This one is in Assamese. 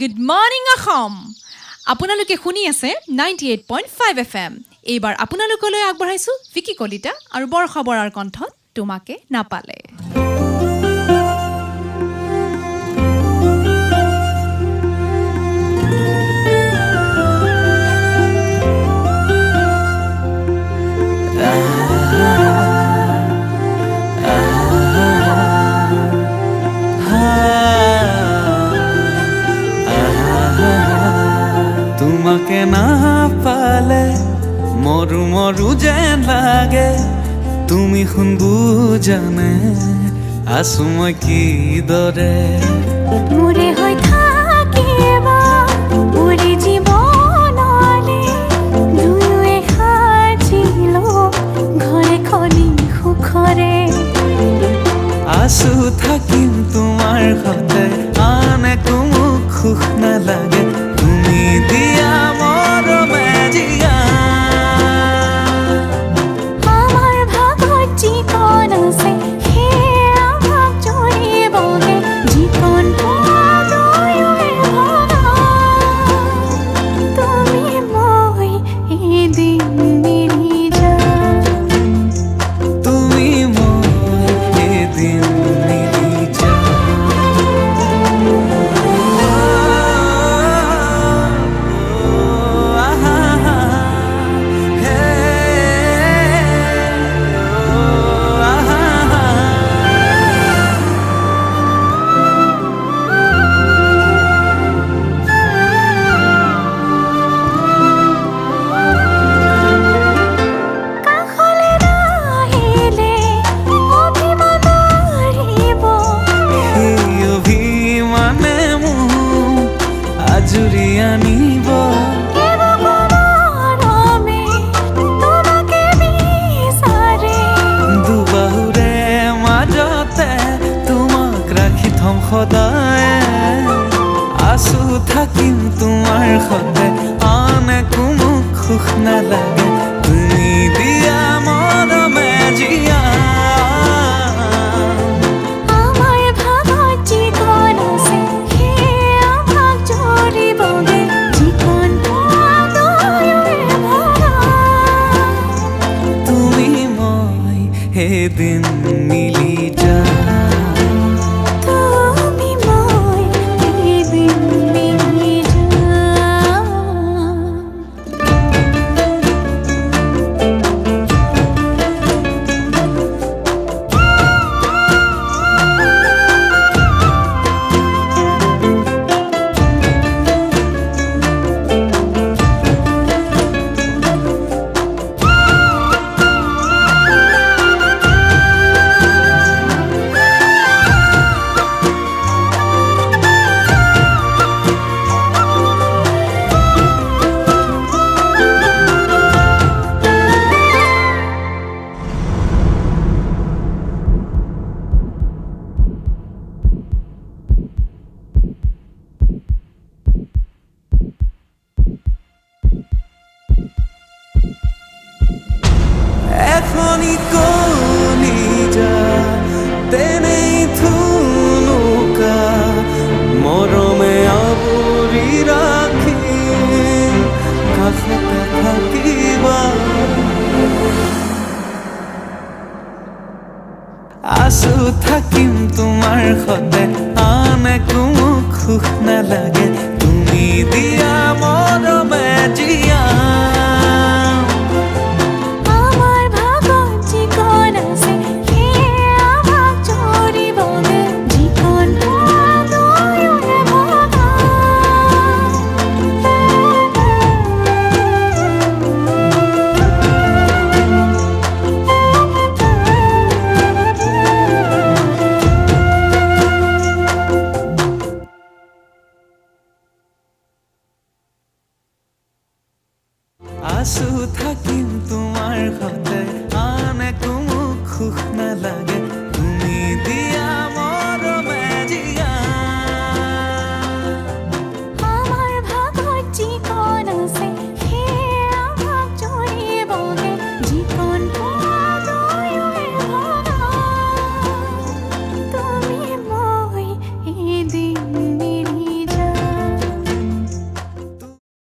গুড মৰ্ণিং অসম আপোনালোকে শুনি আছে 98.5 FM এইবাৰ আপোনালোকলৈ আগবঢ়াইছো ভিকি কলিতা আৰু বৰষা বৰাৰ কণ্ঠত তোমাকে নাপালে তোমাকে না পালে মৰু মৰু যেন লাগে তুমি শুন বুজানে আছো মই কি দৰে মোৰে হৈ থাকিবা উৰি জীৱনলে দুয়োৱে সাজিলো ঘৰে খনি সুখৰে আছো থাকিম তোমাৰ সতে আন একো মোক সুখ নালাগে তুমি দিয়া মৰমে জিয়া আমাৰ ভাগত যিকণ আছে সেয়া ভাগ জৰিবগে যিকণ পোৱা দুয়োৱে ভগা তুমি মই এদিন মিলি যাম তুমি মই এদিন মিলি কাষলে নাহিলে অভিমান আহিব সেই অভিমানে মোক আজৰি আনিব মৰমে তোমাকে বিচাৰে দুবাহুৰে মাজতে তোমাক ৰাখি থম সদায় আছো থাকিম তোমাৰ সতে আন একো মোক সুখ নালাগে তুমি দিয়া মৰমে জিয়া আমাৰ ভাগত যিকণ আছে সেয়া ভাগ জৰিবগে যিকণ পোৱা দুয়োৱে ভগা তুমি মই এদিন মিলি যাম তুমি মই এদিন মিলি যাম এখনি কলিজা তেনেই থুনুকা মৰমে আৱৰি ৰাখি কাষতে থাকিবা আছো থাকিম তোমাৰ সতে আন একো মোক সুখ নালাগে তুমি দিয়া মৰমে জিয়া আমাৰ ভাগত যিকণ আছে সেয়া ভাগ জৰিবগে যিকণ পোৱা দুয়োৱে ভগা আছো থাকিম তোমাৰ সতে